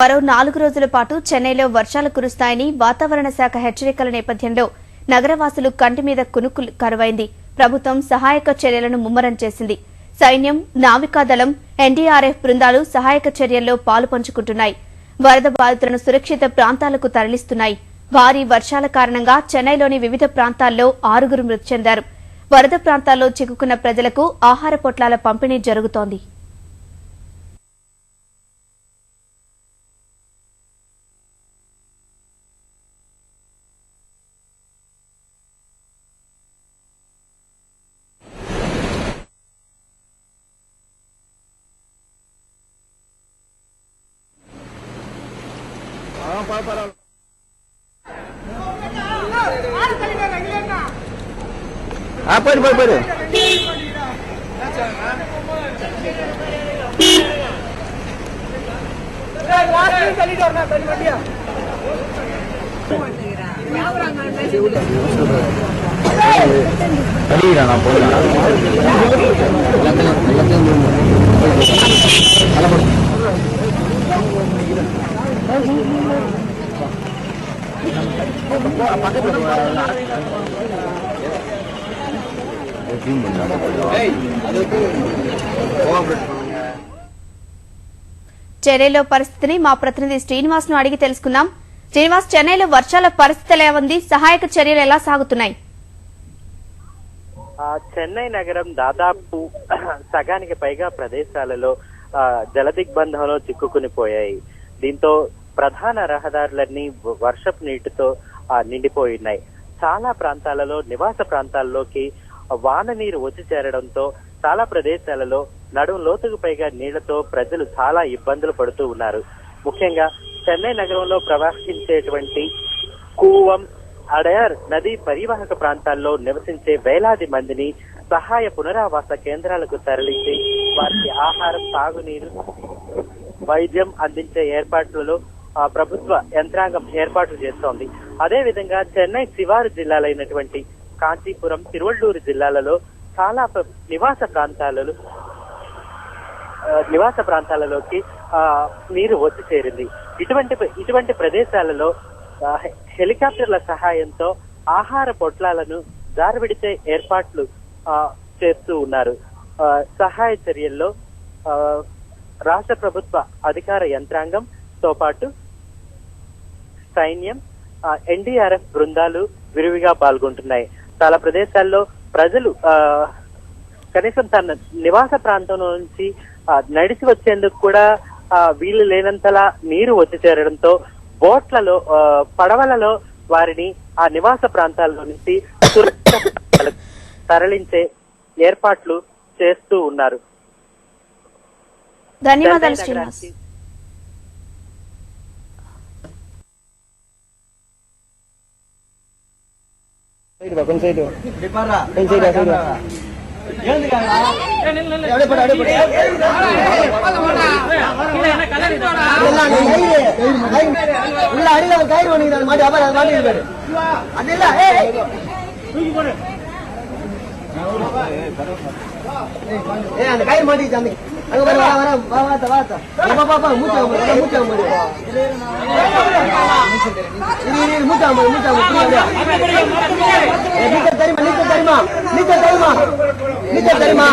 మరో 4 రోజుల పాటు చెన్నైలో వర్షాలు కురుస్తాయని వాతావరణ శాఖ హెచ్చరికల నేపథ్యంలో నగరవాసులు కంటి మీద కునుకు కరువైంది. ప్రభుత్వం సహాయక చర్యలను ముమ్మరం చేసింది. సైన్యం, నావికాదళం, ఎన్డీఆర్ఎఫ్ బృందాలు సహాయక చర్యల్లో పాలుపంచుకుంటున్నాయి. వరద బాధితులను సురక్షిత ప్రాంతాలకు తరలిస్తున్నాయి. భారీ వర్షాల కారణంగా చెన్నైలోని వివిధ ప్రాంతాల్లో 6 మృతి చెందారు. వరద ప్రాంతాల్లో చిక్కుకున్న ప్రజలకు ఆహార పొట్లాల పంపిణీ జరుగుతోంది. చెన్నైలో పరిస్థితిని మా ప్రతినిధి శ్రీనివాస్ ను అడిగి తెలుసుకుందాం. శ్రీనివాస్, చెన్నైలో వర్షాల పరిస్థితి ఎలా ఉంది? సహాయక చర్యలు ఎలా సాగుతున్నాయి? చెన్నై నగరం దాదాపు సగానికి పైగా ప్రదేశాలలో జలదిగ్బంధంలో చిక్కుకుని పోయాయి. దీంతో ప్రధాన రహదారులన్నీ వర్షపు నీటితో నిండిపోయినాయి. చాలా ప్రాంతాలలో నివాస ప్రాంతాల్లోకి వాన నీరు వచ్చి చేరడంతో చాలా ప్రదేశాలలో నడుం లోతుకు పైగా నీళ్లతో ప్రజలు చాలా ఇబ్బందులు పడుతూ ఉన్నారు. ముఖ్యంగా చెన్నై నగరంలో ప్రవహించేటువంటి కూవం, అడయార్ నదీ పరివాహక ప్రాంతాల్లో నివసించే వేలాది మందిని సహాయ పునరావాస కేంద్రాలకు తరలించి వారికి ఆహారం, తాగునీరు, వైద్యం అందించే ఏర్పాట్లలో ప్రభుత్వ యంత్రాంగం ఏర్పాట్లు చేస్తోంది. అదే విధంగా చెన్నై శివారు జిల్లాలైనటువంటి కాంచీపురం, తిరువళ్ళూరు జిల్లాలలో చాలా నివాస ప్రాంతాలలోకి నీరు వచ్చి చేరింది. ఇటువంటి ప్రదేశాలలో హెలికాప్టర్ల సహాయంతో ఆహార పొట్లాలను జారవిడిచే ఏర్పాట్లు చేస్తూ ఉన్నారు. సహాయ చర్యల్లో రాష్ట్ర ప్రభుత్వ అధికార యంత్రాంగంతో పాటు సైన్యం, ఎన్డీఆర్ఎఫ్ బృందాలు విరివిగా పాల్గొంటున్నాయి. చాలా ప్రదేశాల్లో ప్రజలు కనీసం తన నివాస ప్రాంతం నుంచి నడిచి వచ్చేందుకు కూడా వీలు లేనంతలా నీరు వచ్చి చేరడంతో బోట్లలో, పడవలలో వారిని ఆ నివాస ప్రాంతాల్లో నుంచి తరలించే ఏర్పాట్లు చేస్తూ ఉన్నారు. ధన్యవాదాలు శ్రీనివాస్. கயிறு மாட்டிச்சு அங்க பாரு, மூச்சா தெரியுமா